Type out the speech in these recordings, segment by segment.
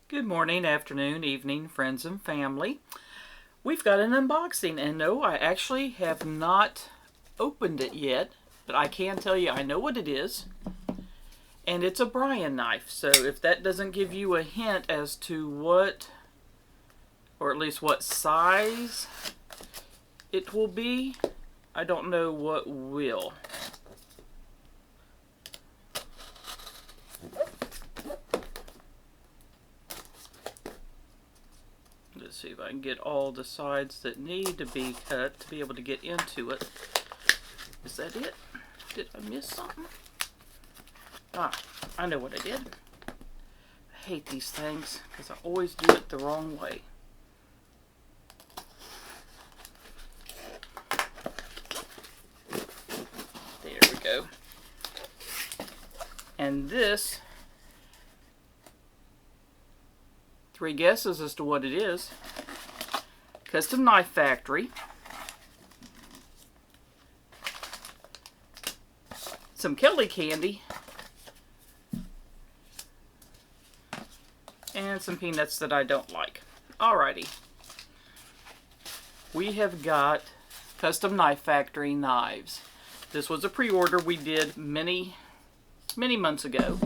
Good morning, afternoon, evening, friends and family. We've got an unboxing, and no, I actually have not opened it yet, but I can tell you I know what it is, and it's a Brian knife. So if that doesn't give you a hint as to what, or at least what size it will be, I don't know what will. Let's see if I can get all the sides that need to be cut to be able to get into it. Is that it? Did I miss something? Ah, I know what I did. I hate these things because I always do it the wrong way. There we go. And this, three guesses as to what it is. Custom Knife Factory. Some Kelly candy. And some peanuts that I don't like. Alrighty. We have got Custom Knife Factory knives. This was a pre-order we did many months ago.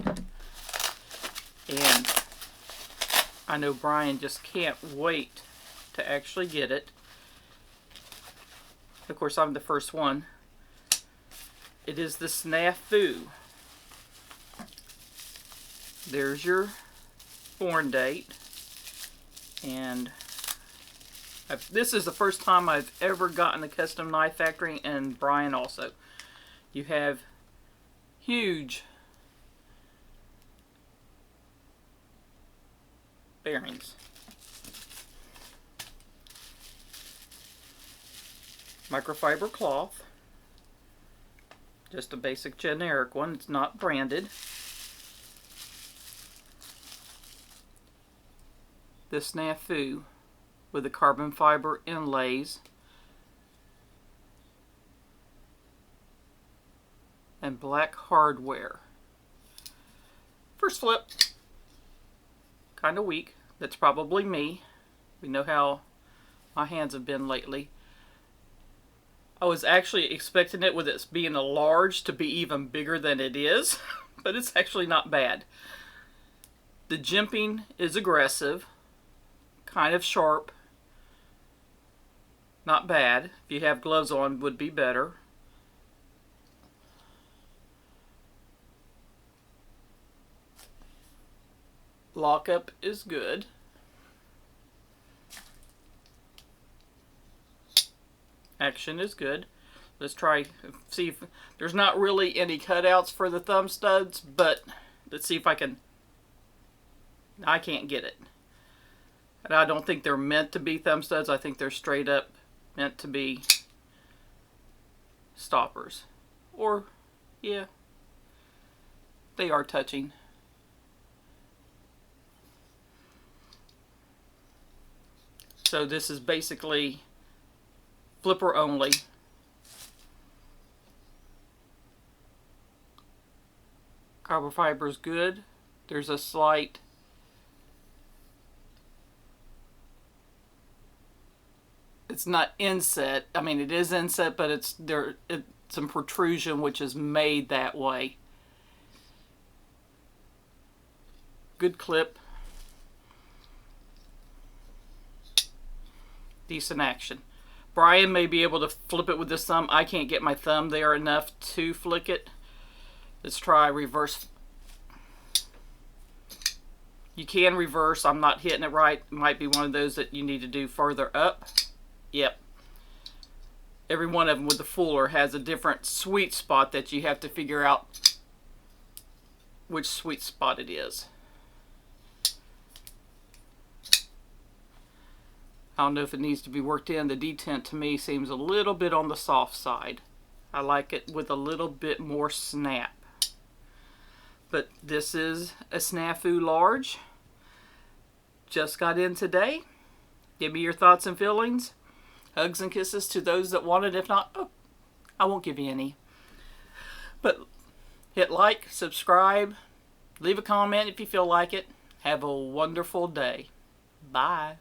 And I know Brian just can't wait to actually get it. Of course, I'm the first one. It is the SNAFU. There's your born date. And this is the first time I've ever gotten a Custom Knife Factory, and Brian also. You have huge bearings. Microfiber cloth. Just a basic generic one. It's not branded. The SNAFU with the carbon fiber inlays and black hardware. First flip, kind of weak. That's probably me. We know how my hands have been lately. I was actually expecting it with it being a large to be even bigger than it is, but it's actually not bad. The jimping is aggressive, kind of sharp. Not bad. If you have gloves on, would be better. Lockup is good. Action is good. Let's try, see if there's not really any cutouts for the thumb studs, but let's see if I can't get it. And I don't think they're meant to be thumb studs. I think they're straight up meant to be stoppers. Or, yeah, they are touching. So this is basically flipper only. Carbon fiber is good. There's a slight it's not inset. I mean, it is inset, but it's some protrusion which is made that way. Good clip. Decent action. Brian may be able to flip it with his thumb. I can't get my thumb there enough to flick it. Let's try reverse. You can reverse. I'm not hitting it right. It might be one of those that you need to do further up. Yep. Every one of them with the fuller has a different sweet spot that you have to figure out which sweet spot it is. I don't know if it needs to be worked in. The detent to me seems a little bit on the soft side. I like it with a little bit more snap. But this is a SNAFU large. Just got in today. Give me your thoughts and feelings. Hugs and kisses to those that want it. If not, oh, I won't give you any. But hit like, subscribe, leave a comment if you feel like it. Have a wonderful day. Bye.